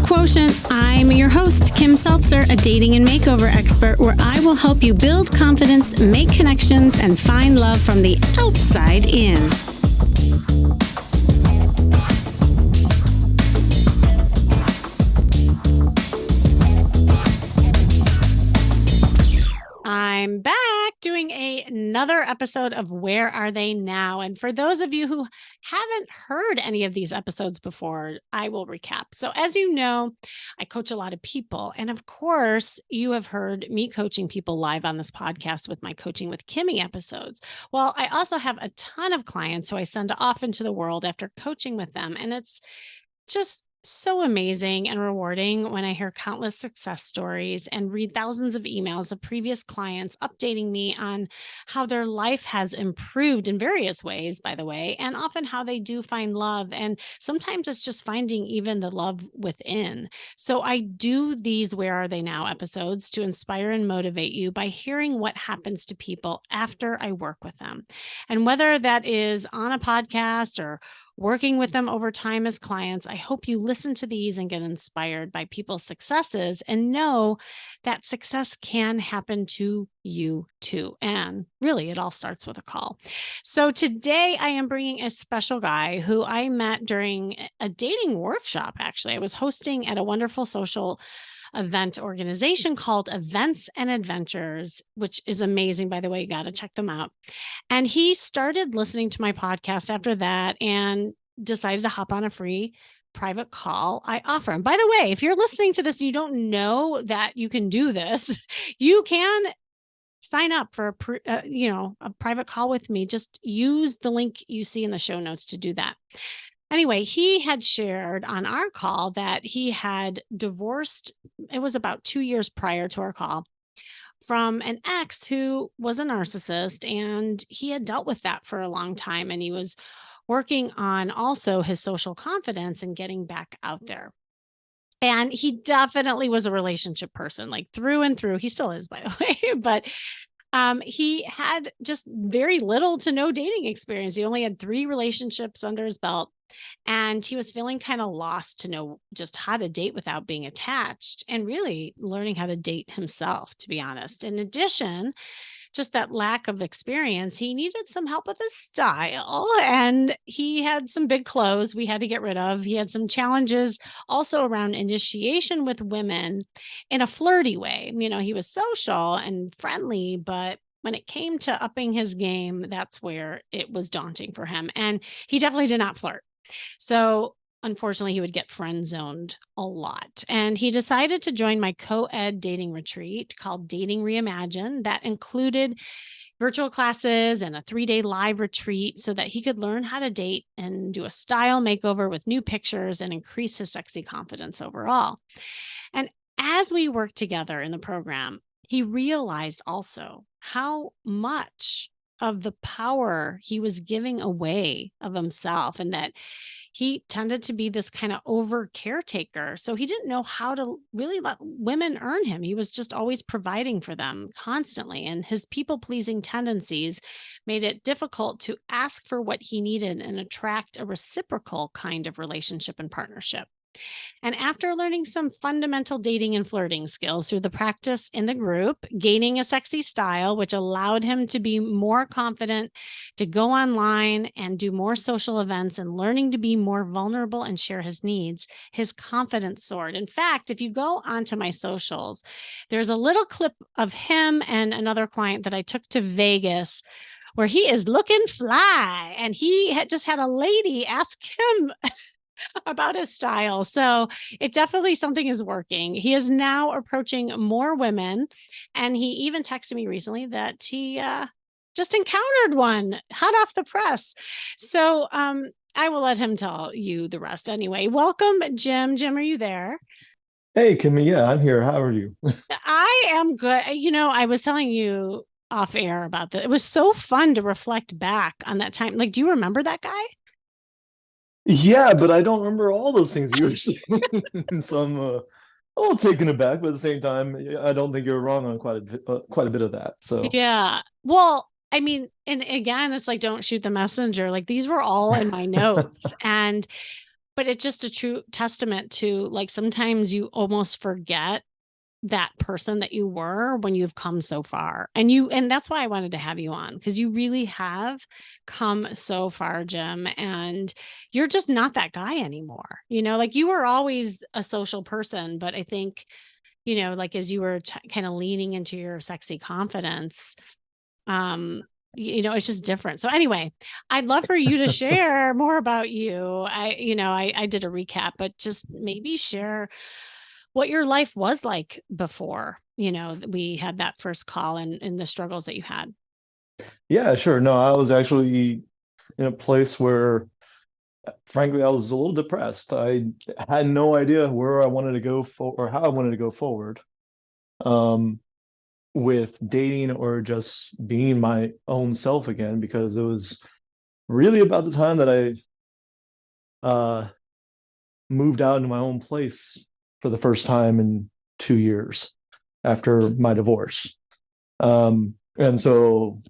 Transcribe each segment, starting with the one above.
Quotient. I'm your host, Kim Seltzer, a dating and makeover expert, where I will help you build confidence, make connections, and find love from the outside in. I'm back doing another episode of Where Are They Now? And for those of you who haven't heard any of these episodes before, I will recap. So as you know, I coach a lot of people. And of course, you have heard me coaching people live on this podcast with my Coaching with Kimmy episodes. Well, I also have a ton of clients who I send off into the world after coaching with them. And it's just so amazing and rewarding when I hear countless success stories and read thousands of emails of previous clients updating me on how their life has improved in various ways, by the way, and often how they do find love. And sometimes it's just finding even the love within. So I do these Where Are They Now episodes to inspire and motivate you by hearing what happens to people after I work with them. And whether that is on a podcast or working with them over time as clients, I hope you listen to these and get inspired by people's successes and know that success can happen to you too. And really, it all starts with a call. So today I am bringing a special guy who I met during a dating workshop. Actually, I was hosting at a wonderful social event organization called Events and Adventures, which is amazing, by the way. You got to check them out. And he started listening to my podcast after that and decided to hop on a free private call I offer. And by the way, if you're listening to this, you don't know that you can do this, you can sign up for a private call with me. Just use the link you see in the show notes to do that. Anyway, he had shared on our call that he had divorced. It was about 2 years prior to our call, from an ex who was a narcissist, and he had dealt with that for a long time. And he was working on also his social confidence and getting back out there. And he definitely was a relationship person, like through and through. He still is, by the way, but he had just very little to no dating experience. He only had 3 relationships under his belt. And he was feeling kind of lost to know just how to date without being attached, and really learning how to date himself, to be honest. In addition, just that lack of experience, he needed some help with his style, and he had some big clothes we had to get rid of. He had some challenges also around initiation with women in a flirty way. You know, he was social and friendly, but when it came to upping his game, that's where it was daunting for him. And he definitely did not flirt. So unfortunately, he would get friend zoned a lot. And he decided to join my co-ed dating retreat called Dating Reimagined that included virtual classes and a 3-day live retreat so that he could learn how to date and do a style makeover with new pictures and increase his sexy confidence overall. And as we worked together in the program, he realized also how much of the power he was giving away of himself, and that he tended to be this kind of over caretaker. So he didn't know how to really let women earn him. He was just always providing for them constantly. And his people pleasing tendencies made it difficult to ask for what he needed and attract a reciprocal kind of relationship and partnership. And after learning some fundamental dating and flirting skills through the practice in the group, gaining a sexy style, which allowed him to be more confident, to go online and do more social events, and learning to be more vulnerable and share his needs, his confidence soared. In fact, if you go onto my socials, there's a little clip of him and another client that I took to Vegas where he is looking fly, and he had just had a lady ask him about his style. So it definitely something is working. He is now approaching more women. And he even texted me recently that he just encountered one hot off the press. So I will let him tell you the rest anyway. Welcome, Jim. Jim, are you there? Hey, Kimmy, yeah, I'm here. How are you? I am good. You know, I was telling you off air about that. It was so fun to reflect back on that time. Like, do you remember that guy? Yeah, but I don't remember all those things you were saying. So I'm a little taken aback, but at the same time, I don't think you're wrong on quite a bit of that. So Yeah. Well, I mean, and again, it's like, don't shoot the messenger. Like, these were all in my notes. And but it's just a true testament to like sometimes you almost forget that person that you were when you've come so far. And that's why I wanted to have you on because you really have come so far, Jim, and you're just not that guy anymore. Like you were always a social person, but I think, like as you were kind of leaning into your sexy confidence, um it's just different. So anyway, I'd love for you to share more about you. I did a recap, but just maybe share what your life was like before, we had that first call and the struggles that you had. Yeah, sure. No, I was actually in a place where, frankly, I was a little depressed. I had no idea where I wanted to go for or how I wanted to go forward, um, with dating or just being my own self again, because it was really about the time that I moved out into my own place for the first time in 2 years after my divorce. And so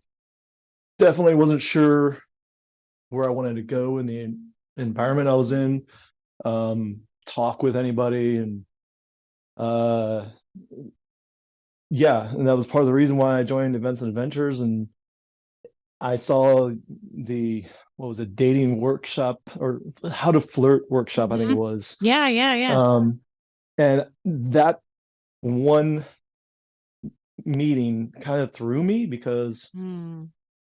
definitely wasn't sure where I wanted to go in the environment I was in, talk with anybody. And uh, yeah, and that was part of the reason why I joined Events and Adventures. And I saw the, what was it, dating workshop or how to flirt workshop, I think it Mhm. was. Yeah, yeah, yeah. Um, and that one meeting kind of threw me because Mm.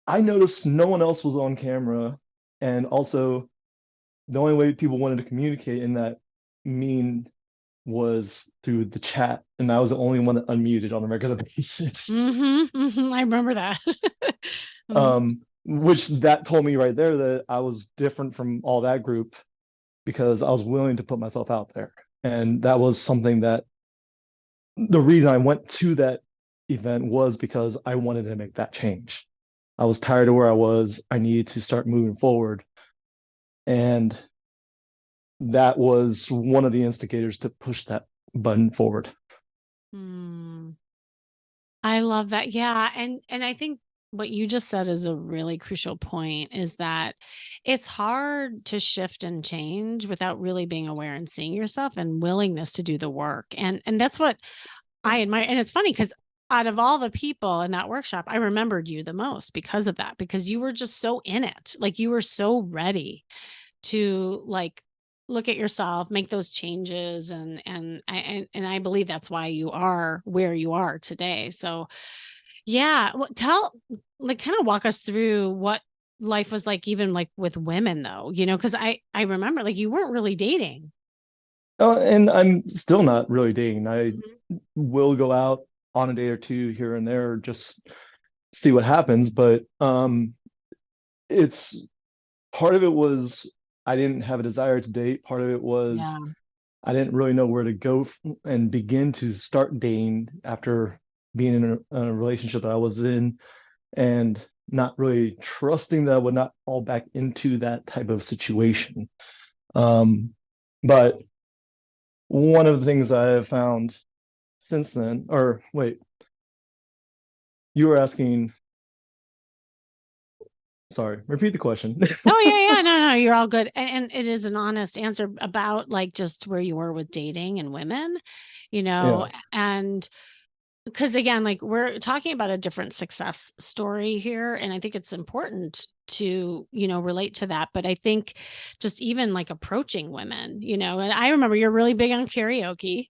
I noticed no one else was on camera. And also, the only way people wanted to communicate in that mean was through the chat, and I was the only one that unmuted on a regular basis. I remember that. Mhm. Which that told me right there that I was different from all that group because I was willing to put myself out there. And that was something that the reason I went to that event was because I wanted to make that change. I was tired of where I was. I needed to start moving forward. And that was one of the instigators to push that button forward. Mm. I love that. Yeah, and I think what you just said is a really crucial point is that it's hard to shift and change without really being aware and seeing yourself and willingness to do the work. And that's what I admire. And it's funny because out of all the people in that workshop, I remembered you the most because of that, because you were just so in it. Like you were so ready to like look at yourself, make those changes, and I believe that's why you are where you are today. So yeah, well, like kind of walk us through what life was like, even like with women though, because I remember like you weren't really dating. And I'm still not really dating. I Mhm. will go out on a day or two here and there, just see what happens. But it's part of it was I didn't have a desire to date. Part of it was Yeah. I didn't really know where to go and begin to start dating after being in a relationship that I was in, and not really trusting that I would not fall back into that type of situation. But one of the things I have found since then, or wait, you were asking, sorry, repeat the question. Oh yeah, yeah. No, no, you're all good. And it is an honest answer about like just where you were with dating and women, Yeah. and because again, like we're talking about a different success story here. And I think it's important to, relate to that. But I think just even like approaching women, and I remember you're really big on karaoke.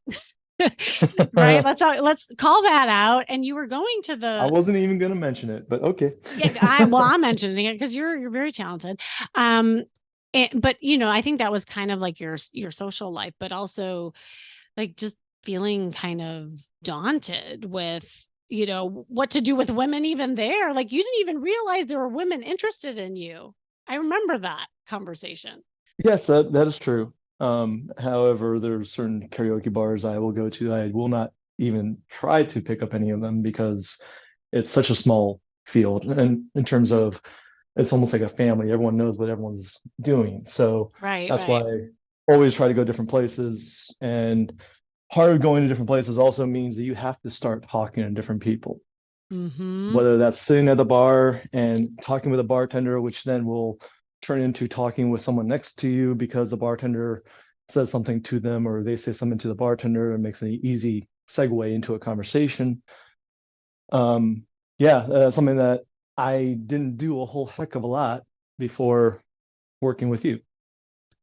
Right. Let's call that out. And you were going to I the wasn't even going to mention it, but okay. yeah, I'm mentioning it because you're very talented. Um, but I think that was kind of like your social life, but also like just feeling kind of daunted with what to do with women even there. Like you didn't even realize there were women interested in you. I remember that conversation. Yes, that is true. However, there are certain karaoke bars I will go to. I will not even try to pick up any of them because it's such a small field. And in terms of, it's almost like a family. Everyone knows what everyone's doing. So Right, that's why right. I always try to go different places. And part of going to different places also means that you have to start talking to different people, Mm-hmm. whether that's sitting at the bar and talking with a bartender, which then will turn into talking with someone next to you because the bartender says something to them or they say something to the bartender and makes an easy segue into a conversation. Um, yeah, something that I didn't do a whole heck of a lot before working with you.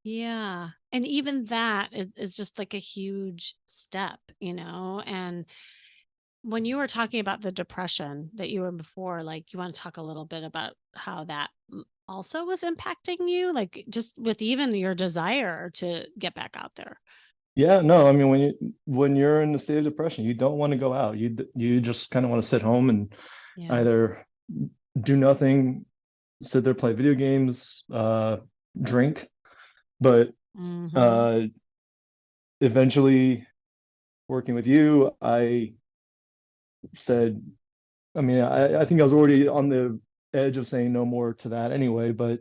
Yeah. And even that is just like a huge step, and when you were talking about the depression that you were in before, like, you want to talk a little bit about how that also was impacting you, like just with even your desire to get back out there. Yeah, no, I mean when you're in a state of depression, you don't want to go out. You just kind of want to sit home and Yeah. either do nothing, sit there, play video games, drink. But Hmm. uh, eventually, working with you, I said, I mean, I think I was already on the edge of saying no more to that anyway, but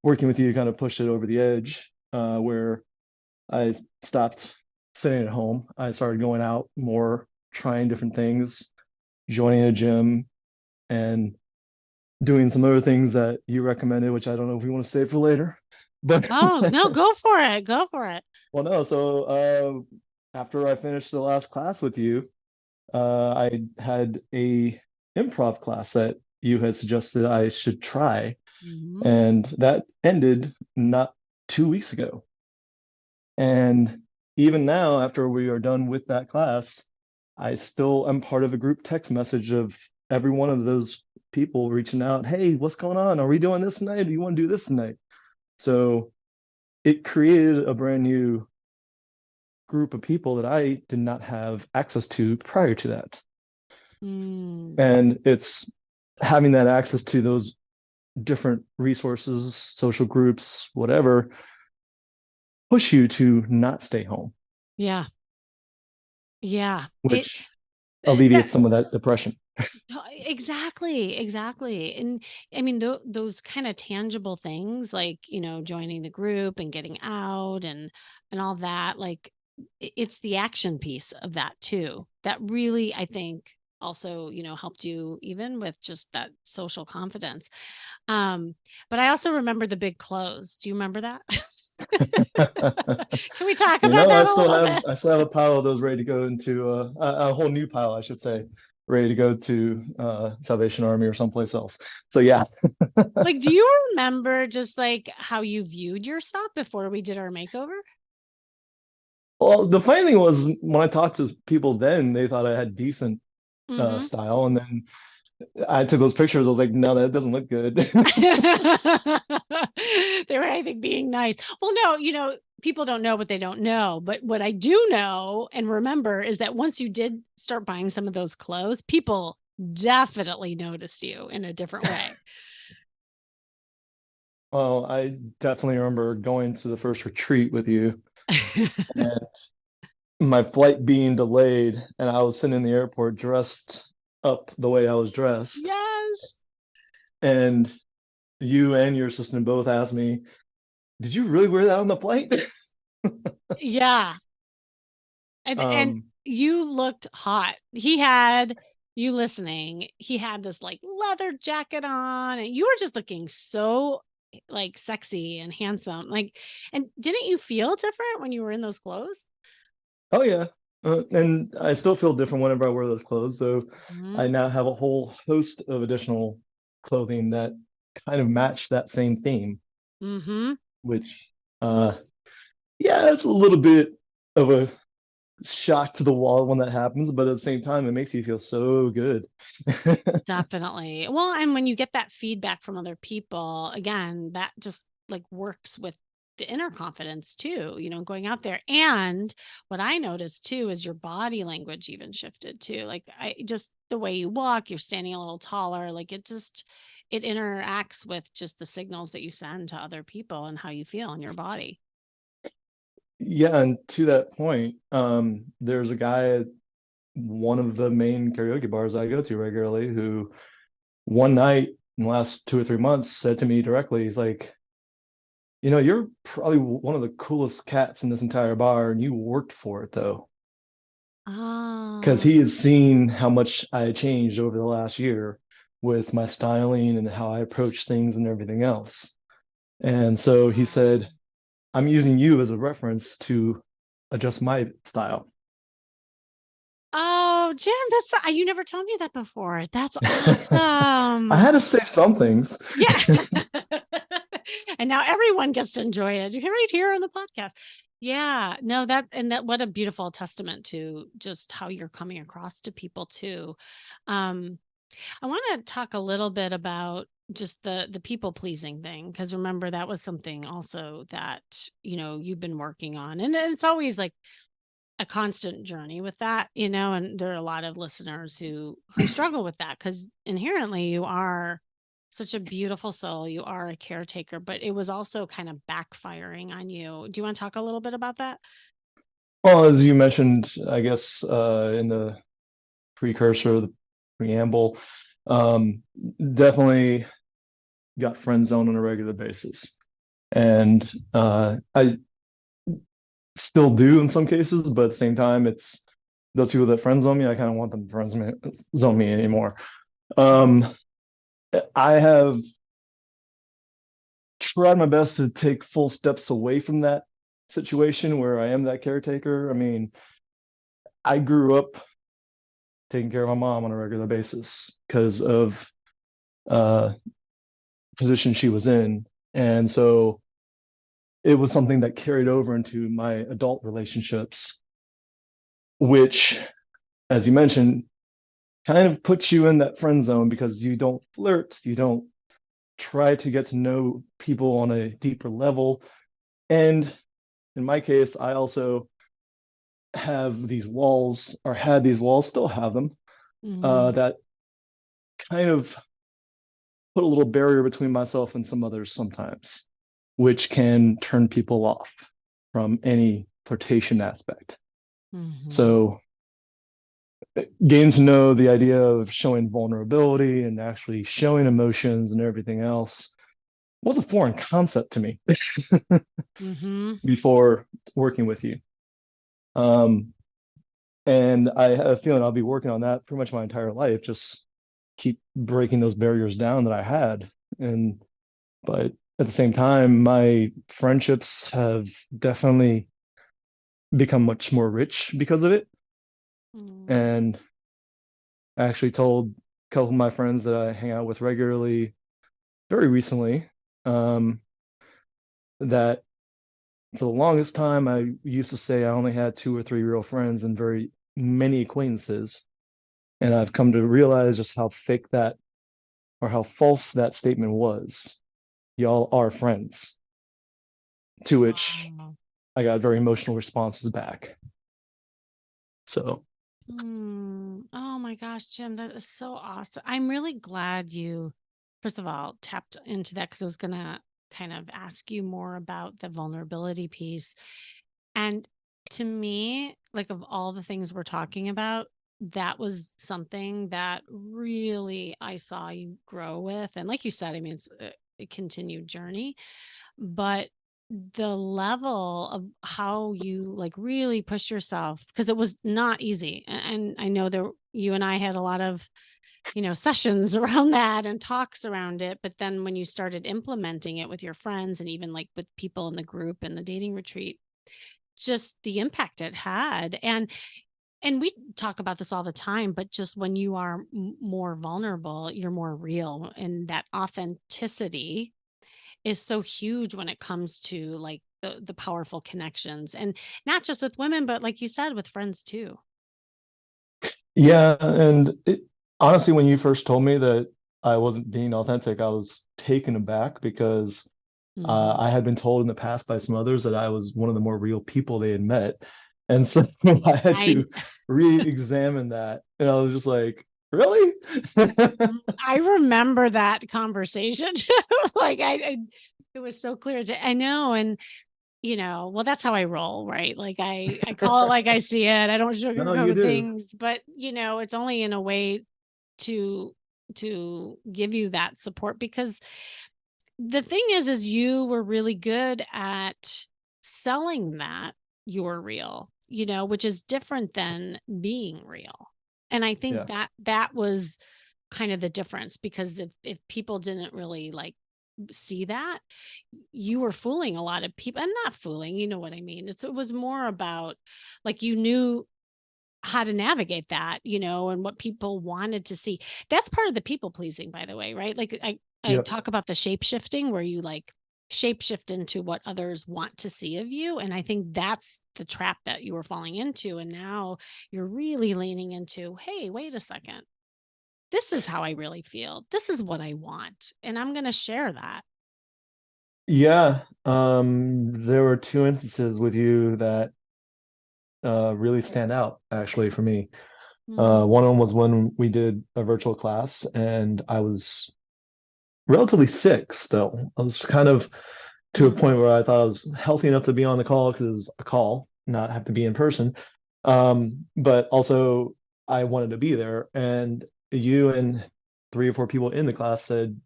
working with you kind of pushed it over the edge, where I stopped sitting at home. I started going out more, trying different things, joining a gym, and doing some other things that you recommended, which I don't know if we want to save for later. But Oh, no, go for it. Go for it. well, no. So after I finished the last class with you, I had a improv class that you had suggested I should try, Hmm. and that ended not 2 weeks ago. And even now, after we are done with that class, I still am part of a group text message of every one of those people reaching out. Hey, what's going on? Are we doing this tonight? Do you want to do this tonight? So it created a brand new group of people that I did not have access to prior to that. Mm. And it's having that access to those different resources, social groups, whatever, push you to not stay home, Yeah. Yeah. which That alleviates some of that depression. exactly, exactly. And I mean, those kind of tangible things, like, joining the group and getting out and all that, like, it's the action piece of that too. That really, I think, also, helped you even with just that social confidence. Um, but I also remember the big clothes. Do you remember that? Can we talk You about know, that a little bit? I still have a pile of those ready to go into a whole new pile, I should say, ready to go to Salvation Army or someplace else. So yeah. Like, do you remember just like how you viewed yourself before we did our makeover? Well, the funny thing was when I talked to people then, they thought I had decent Hmm. style, and then I took those pictures. I was like, no, that doesn't look good. They were, I think, being nice. Well, no, people don't know what they don't know. But what I do know and remember is that once you did start buying some of those clothes, people definitely noticed you in a different way. Well, I definitely remember going to the first retreat with you and my flight being delayed, and I was sitting in the airport dressed up the way I was dressed. Yes. And you and your assistant both asked me, "Did you really wear that on the flight?" Yeah. And um, you looked hot. He had you listening. He had this like leather jacket on, and you were just looking so like sexy and handsome. Like, and didn't you feel different when you were in those clothes? oh yeah, and I still feel different whenever I wear those clothes. So I Mm-hmm. now have a whole host of additional clothing that kind of match that same theme, Mm-hmm. which yeah, it's a little bit of a shock to the wall when that happens, but at the same time, it makes you feel so good. Definitely. Well, and when you get that feedback from other people, again, that just like works with the inner confidence too, going out there. And what I noticed too is your body language even shifted too. Like, I just the way you walk, you're standing a little taller, like it interacts with just the signals that you send to other people and how you feel in your body. Yeah, and to that point, there's a guy at one of the main karaoke bars I go to regularly who one night in the last 2 or 3 months said to me directly, he's like, you're probably one of the coolest cats in this entire bar, and you worked for it though. Because Ah. he had seen how much I had changed over the last year with my styling and how I approach things and everything else. And so he said, Um, I'm using you as a reference to adjust my style. Oh, Jim, you never told me that before. That's I awesome. had to say some things. Yeah. And now everyone gets to enjoy it right here on the podcast. Yeah. No, what a beautiful testament to just how you're coming across to people too. Um, I want to talk a little bit about just the people pleasing thing, because remember that was something also that you've been working on, and it's always like a constant journey with that, and there are a lot of listeners who struggle with that, because inherently you are such a beautiful soul, you are a caretaker, but it was also kind of backfiring on you. Do you want to talk a little bit about that? Well, as you mentioned, I guess in the precursor, the preamble, um, definitely got friend zone on a regular basis. And I still do in some cases, but at the same time, it's those people that friend zone me, I kind of want them to zone me anymore. Um, I have tried my best to take full steps away from that situation where I am that caretaker. I mean, I grew up taking care of my mom on a regular basis because of uh position she was in. And so it was something that carried over into my adult relationships, which, as you mentioned, kind of puts you in that friend zone because you don't flirt, you don't try to get to know people on a deeper level. And in my case, I also have these walls, or had these walls, still have them, Hmm. that kind of put a little barrier between myself and some others sometimes, which can turn people off from any flirtation aspect. Hmm. So, getting to know the idea of showing vulnerability and actually showing emotions and everything else was a foreign concept to me Hmm. before working with you. Um, and I have a feeling I'll be working on that pretty much my entire life, just keep breaking those barriers down that I had. And but at the same time, my friendships have definitely become much more rich because of it. Hmm. And I actually told a couple of my friends that I hang out with regularly very recently, um, that for the longest time I used to say I only had two or three real friends and very many acquaintances. And I've come to realize just how fake that, or how false that statement was. Y'all are friends. To which Wow. I got very emotional responses back. So Oh my gosh, Jim, that is so awesome. I'm really glad you, first of all, tapped into that, because I was going to kind of ask you more about the vulnerability piece. And to me, like of all the things we're talking about, that was something that really I saw you grow with. And like you said, I mean, it's a continued journey, but the level of how you like really pushed yourself, because it was not easy, and I know there you and I had a lot of sessions around that and talks around it, but then when you started implementing it with your friends and even like with people in the group and the dating retreat, just the impact it had. And we talk about this all the time, but just when you are more vulnerable, you're more real, and that authenticity is so huge when it comes to like the powerful connections, and not just with women, but like you said, with friends too. yeah, and honestly, when you first told me that I wasn't being authentic, I was taken aback because Hmm. I had been told in the past by some others that I was one of the more real people they had met. And so I had I to re-examine that. And I was just like, really? I remember that conversation too. Like it was so clear to I know, and well, that's how I roll, right? Like I call it like I see it. I don't No, you sugarcoat do. things, but it's only in a way to give you that support, because the thing is you were really good at selling that you're real, which is different than being real. And I think Yeah. that was kind of the difference, because if people didn't really like see that, you were fooling a lot of people, and not fooling, you know what I mean? It was more about like you knew how to navigate that, and what people wanted to see. That's part of the people pleasing, by the way, right? Like I Yep. talk about the shape shifting where you like shape shift into what others want to see of you. And I think that's the trap that you were falling into. And now you're really leaning into, hey, wait a second. This is how I really feel. This is what I want. And I'm going to share that. Yeah. There were two instances with you that really stand out actually for me. Mm, One of them was when we did a virtual class and I was relatively sick still. I was kind of to a mm, point where I thought I was healthy enough to be on the call because it was a call, not have to be in person. But also I wanted to be there. And you and three or four people in the class said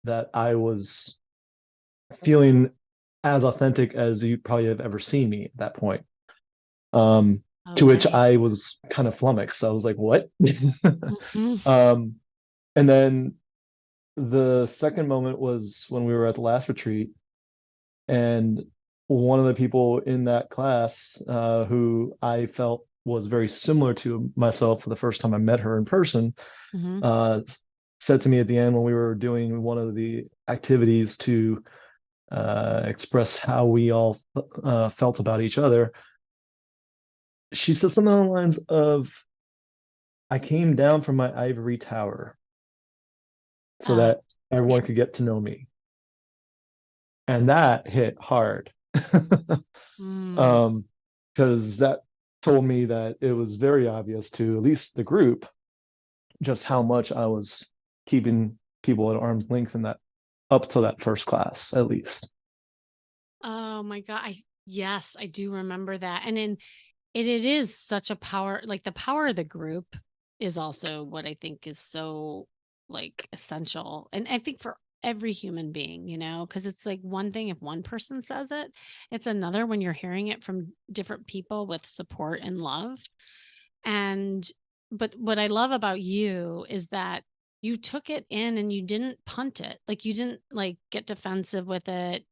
that I was feeling as authentic as you probably have ever seen me at that point. Um, oh, to which right. I was kind of flummoxed. I was like, what? Mhm. um, and then the second moment was when we were at the last retreat, and one of the people in that class, who I felt was very similar to myself for the first time I met her in person, Mhm. uh, said to me at the end when we were doing one of the activities to express how we all felt about each other. She said something along the lines of, I came down from my ivory tower so Uh, that yeah. everyone could get to know me. And that hit hard. Mm. um, because that told me that it was very obvious to at least the group just how much I was keeping people at arm's length in that up to that first class, at least. Oh my God. Yes, I do remember that. And in it is such a power, like the power of the group is also what I think is so like essential. And I think for every human being, because it's like one thing if one person says it, it's another when you're hearing it from different people with support and love. And but what I love about you is that you took it in and you didn't punt it. Like you didn't like get defensive with it.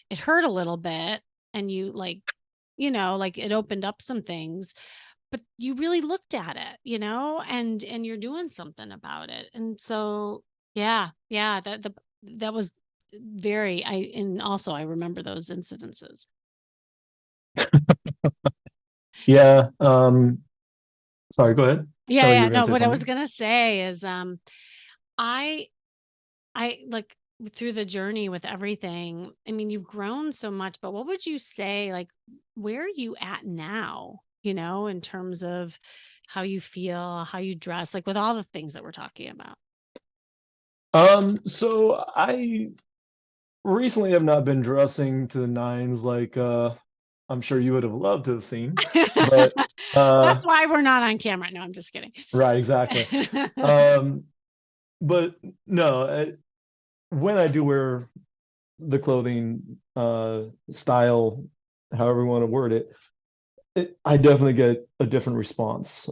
It hurt a little bit and you like it opened up some things, but you really looked at it, and you're doing something about it. And so yeah, yeah, that was very I and also I remember those incidences. Yeah. Sorry, go ahead. Yeah, Oh, you yeah. were gonna No, say what I was something? gonna say is I I like through the journey with everything, I mean, you've grown so much, but what would you say, like, where are you at now, in terms of how you feel, how you dress, like with all the things that we're talking about? So I recently have not been dressing to the nines like I'm sure you would have loved to have seen, but That's uh why we're not on camera. No, I'm just kidding. right, exactly. Um, but no, when I do wear the clothing style, however you want to word it, I definitely get a different response.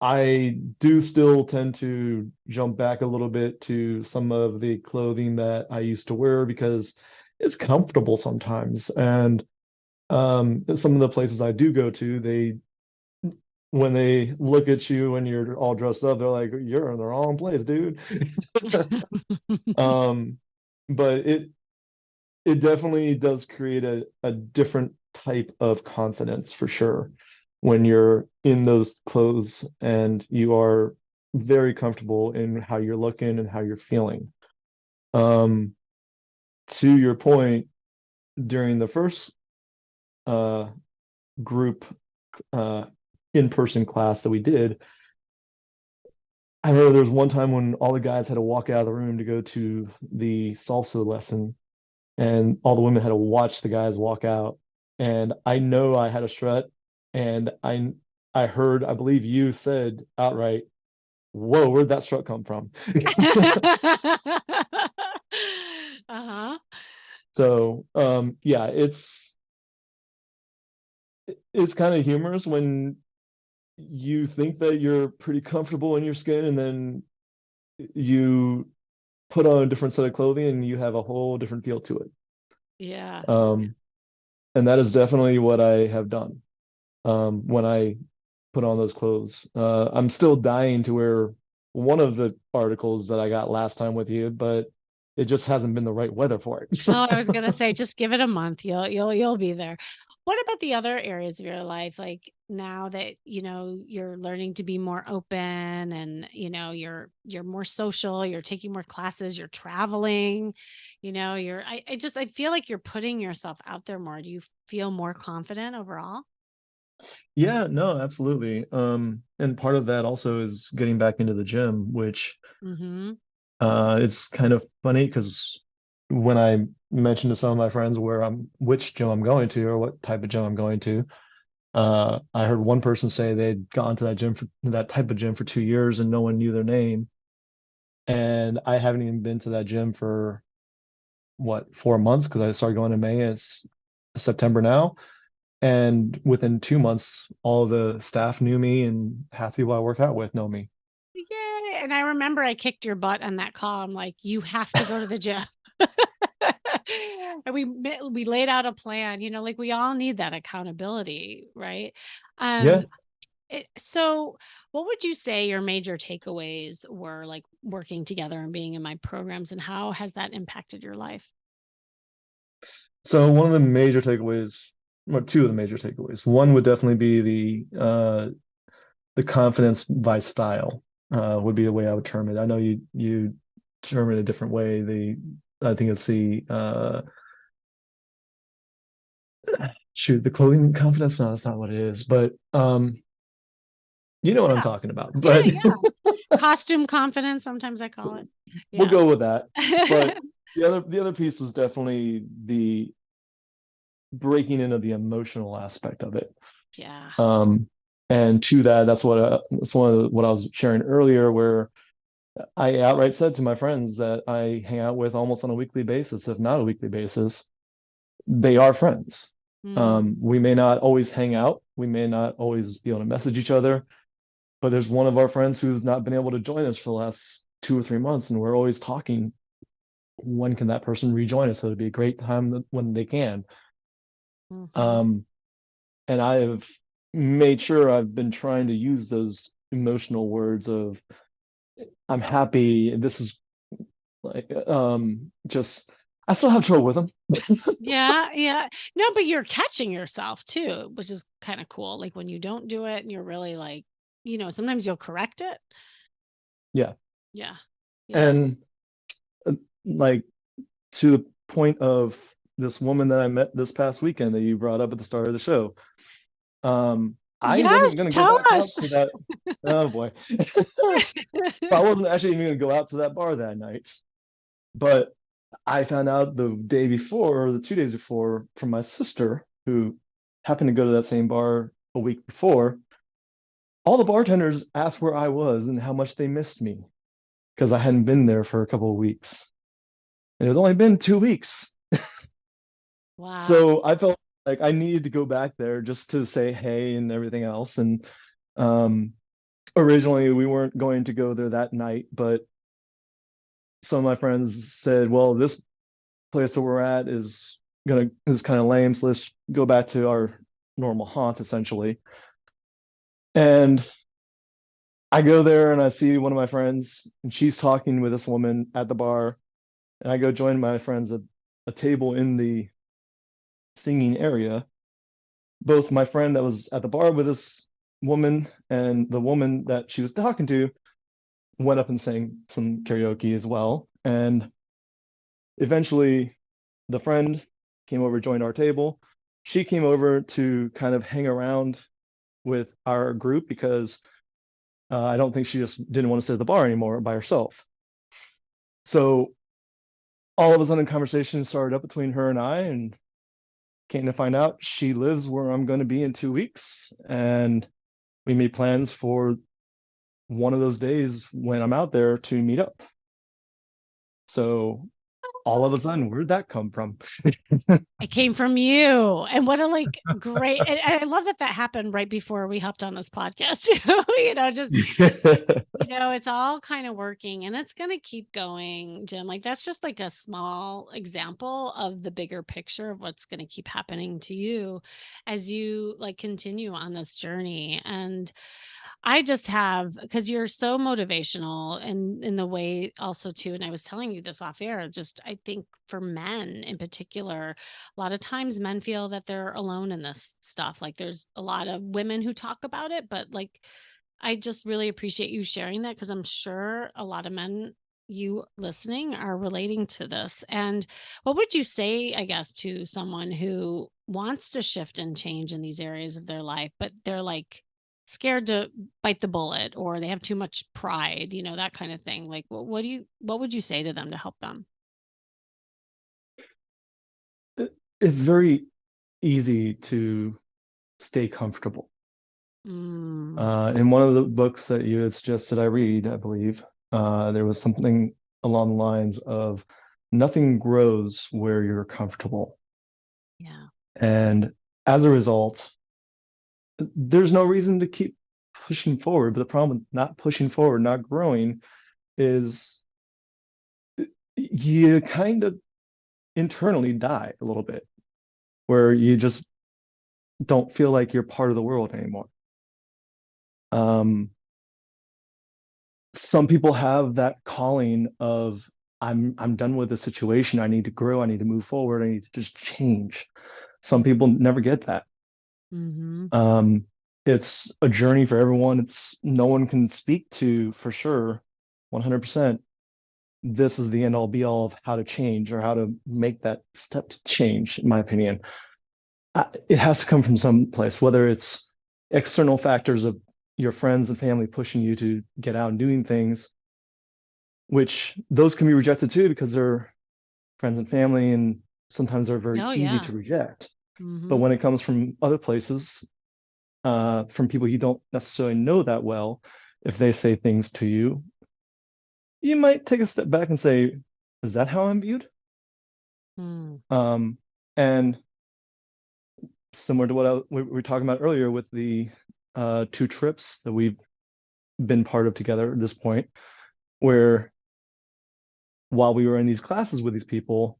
I do still tend to jump back a little bit to some of the clothing that I used to wear because it's comfortable sometimes. And some of the places I do go to, when they look at you when you're all dressed up, they're like, "You're in the wrong place, dude." Um, but it definitely does create a different type of confidence for sure when you're in those clothes and you are very comfortable in how you're looking and how you're feeling. Um, to your point, during the first uh, group uh, in-person class that we did, I remember there was one time when all the guys had to walk out of the room to go to the salsa lesson, and all the women had to watch the guys walk out. And I know I had a strut, and I heard, I believe you said outright, "Whoa, where'd that strut come from?" Uh-huh. So, yeah, it's kind of humorous when you think that you're pretty comfortable in your skin, and then you put on a different set of clothing and you have a whole different feel to it. Yeah. Um, and that is definitely what I have done when I put on those clothes. I'm still dying to wear one of the articles that I got last time with you, but it just hasn't been the right weather for it. So, Oh, I was gonna say, just give it a month. You'll be there. What about the other areas of your life? Like now that you're learning to be more open, and you're more social, you're taking more classes, you're traveling, I feel like you're putting yourself out there more. Do you feel more confident overall? yeah, no, absolutely. And part of that also is getting back into the gym, which Mm-hmm. it's kind of funny because when I mentioned to some of my friends which gym I'm going to or what type of gym I'm going to, I heard one person say they'd gone to that type of gym for 2 years and no one knew their name. And I haven't even been to that gym for what, 4 months because I started going in May. It's September now. And within 2 months, all the staff knew me and half the people I work out with know me. Yay. And I remember I kicked your butt on that call. I'm like, you have to go to the gym. And we laid out a plan, like we all need that accountability, right? Yeah. Um, so what would you say your major takeaways were, like working together and being in my programs, and how has that impacted your life? So one of the major takeaways, or two of the major takeaways, one would definitely be the confidence by style, would be the way I would term it. I know you term it a different way. I think it's the clothing confidence. No, that's not what it is, but you know what I'm Yeah. talking about. Yeah. But Yeah. Costume confidence, sometimes I call it. we'll Yeah. go with that. But the other piece was definitely the breaking into the emotional aspect of it. Yeah. Um, and to that, that's one of what I was sharing earlier, where I outright said to my friends that I hang out with almost on a weekly basis, if not a weekly basis, they are friends. Mm. We may not always hang out, we may not always be able to message each other, but there's one of our friends who's not been able to join us for the last 2 or 3 months, and we're always talking. When can that person rejoin us? So it'd be a great time when they can. Mhm. Um, and I have made sure I've been trying to use those emotional words of I'm happy. This is like just I still have trouble with them. Yeah, yeah. No, but you're catching yourself too, which is kind of cool. Like when you don't do it and you're really like, sometimes you'll correct it. Yeah. Yeah. Yeah. And uh, like to the point of this woman that I met this past weekend that you brought up at the start of the show. I wasn't Yes, going to go tell back out us. to that. Oh boy. I wasn't actually even going to go out to that bar that night. But I found out the day before, or the 2 days before, from my sister, who happened to go to that same bar a week before. All the bartenders asked where I was and how much they missed me because I hadn't been there for a couple of weeks. And it had only been 2 weeks. Wow. So I felt like I needed to go back there just to say hey and everything else. And um, originally we weren't going to go there that night, but some of my friends said, well, this place that we're at is kind of lame, so let's go back to our normal haunt essentially. And I go there and I see one of my friends, and she's talking with this woman at the bar, and I go join my friends at a table in the singing area. Both my friend that was at the bar with this woman and the woman that she was talking to went up and sang some karaoke as well. And eventually, the friend came over, joined our table. She came over to kind of hang around with our group because I don't think she just didn't want to sit at the bar anymore by herself. So all of a sudden, conversation started up between her and I, and came to find out she lives where I'm going to be in 2 weeks, and we made plans for one of those days when I'm out there to meet up. So all of a sudden, where'd that come from? It came from you. And what a like great, and I love that that happened right before we hopped on this podcast too. Just it's all kind of working and it's going to keep going, Jim. Like that's just like a small example of the bigger picture of what's going to keep happening to you as you like continue on this journey. And I just have, because you're so motivational and in the way also too, and I was telling you this off air, just I think for men in particular, a lot of times men feel that they're alone in this stuff. Like there's a lot of women who talk about it, but like I just really appreciate you sharing that because I'm sure a lot of men you listening are relating to this. And what would you say, I guess, to someone who wants to shift and change in these areas of their life, but they're like scared to bite the bullet or they have too much pride, that kind of thing. Like what would you say to them to help them? It's very easy to stay comfortable. Mm, In one of the books that you had suggested I read, I believe, there was something along the lines of nothing grows where you're comfortable. yeah. And as a result, there's no reason to keep pushing forward. But the problem with not pushing forward, not growing, is you kind of internally die a little bit, where you just don't feel like you're part of the world anymore. Um, some people have that calling of I'm done with the situation. I need to grow. I need to move forward. I need to just change. Some people never get that. Mm-hmm. Um, it's a journey for everyone. It's no one can speak to for sure, 100%. This is the end all be all of how to change or how to make that step to change, in my opinion. It has to come from some place, whether it's external factors of your friends and family pushing you to get out and doing things, which those can be rejected too because they're friends and family, and sometimes they're very Oh easy yeah. to reject. But Mm-hmm. when it comes from other places, from people you don't necessarily know that well, if they say things to you, you might take a step back and say, "Is that how I'm viewed?" Mm. And similar to what we were talking about earlier with the two trips that we've been part of together at this point, where while we were in these classes with these people,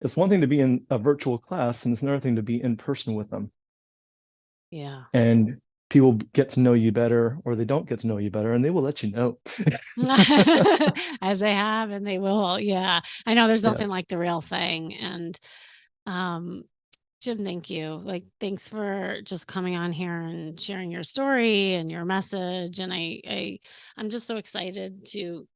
it's one thing to be in a virtual class and it's another thing to be in person with them. Yeah. And people get to know you better or they don't get to know you better and they will let you know. As they have and they will. Yeah. I know there's nothing Yes. like the real thing. And um Jim, thank you. Like thanks for just coming on here and sharing your story and your message. And I'm just so excited to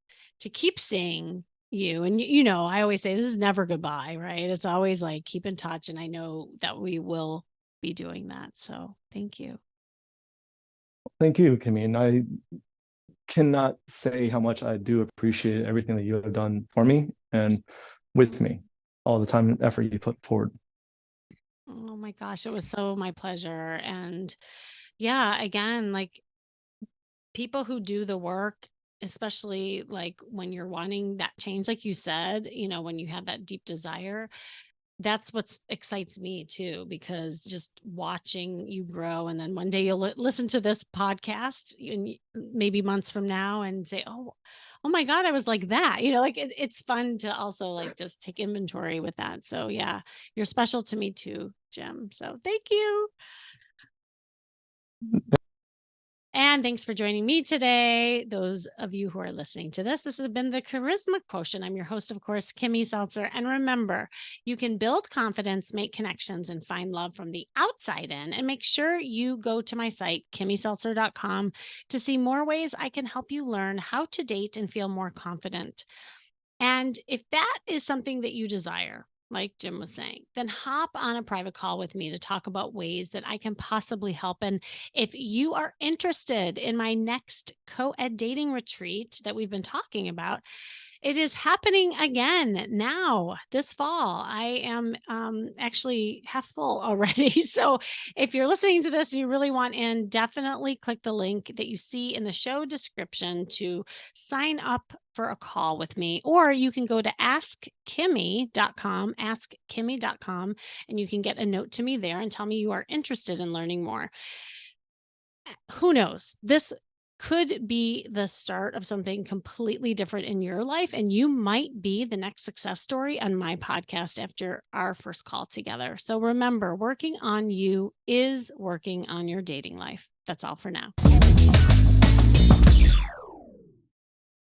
keep seeing you. And I always say this is never goodbye, right? It's always like keep in touch. And I know that we will be doing that. So thank you. Thank you, Kimmy. And I cannot say how much I do appreciate everything that you have done for me and with me, all the time and effort you put forward. Oh my gosh, it was so my pleasure. And yeah, again, like people who do the work, especially like when you're wanting that change, like you said, when you have that deep desire, that's what excites me too, because just watching you grow. And then one day you'll listen to this podcast and maybe months from now and say, oh my God, I was like that, like it's fun to also like just take inventory with that. So yeah, you're special to me too, Jim. So thank you. And thanks for joining me today. Those of you who are listening to this has been the Charisma Quotient. I'm your host, of course, Kimmy Seltzer. And remember, you can build confidence, make connections, and find love from the outside in. And make sure you go to my site, kimmyseltzer.com, to see more ways I can help you learn how to date and feel more confident. And if that is something that you desire, like Jim was saying, then hop on a private call with me to talk about ways that I can possibly help. And if you are interested in my next co ed dating retreat that we've been talking about, it is happening again now this fall. I am actually half full already. So if you're listening to this, you really want in, definitely click the link that you see in the show description to sign up for a call with me, or you can go to askkimmy.com, and you can get a note to me there and tell me you are interested in learning more. Who knows? This could be the start of something completely different in your life, and you might be the next success story on my podcast after our first call together. So remember, working on you is working on your dating life. That's all for now.